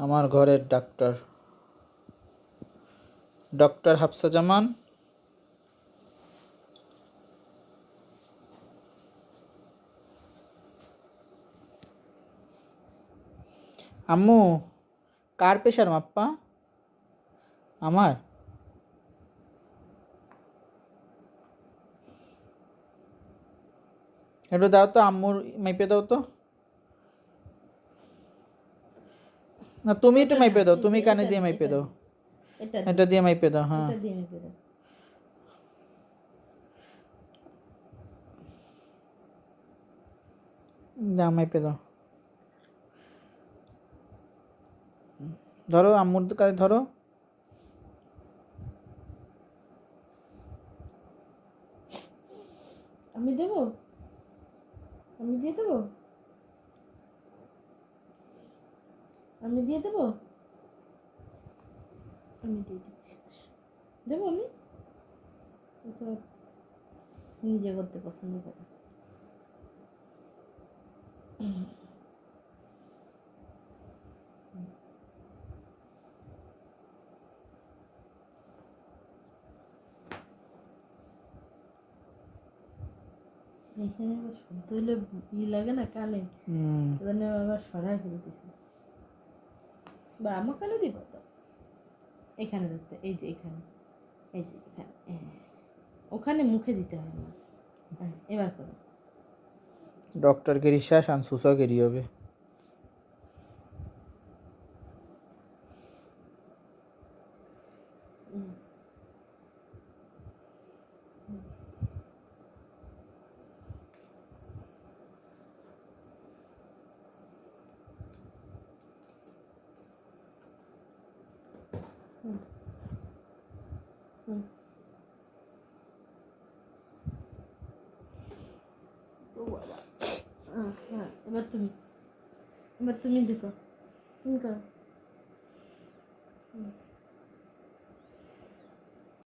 আমার ঘরের doctor doctor Hafsa জামান। আম্মু কার প্রেশার মাপ্পা? আমার। একটু দাও তো, আম্মুর মাইপে দাও তো। না তুমি একটু মাইপে দাও, তুমি কানে দিয়ে মাইপে দাও, এটা দিয়ে মাইপে দাও। হ্যাঁ দাও, মাইপে দাও। ধরো আম্মুর কাছে ধরো। আমি দেবো, আমি দিয়ে দেবো, আমি দিয়ে দেবো, আমি দিয়ে দিচ্ছি। দেবো আমি, তো নিজে করতে পছন্দ করে। এখানে আবার শব্দ হলে লাগে না কানে, ওখানে আবার সরাই ফেলতেছি। বা আমার কানে দিব তো, এখানে ধরতে, এই যে এখানে, এই যে এখানে, ওখানে মুখে দিতে হয় না। এবার করো। ডক্টর গিরি শেষ, আনসুসা গিরি হবে। এবার তুমি, এবার তুমি দেখো, তুমি করো।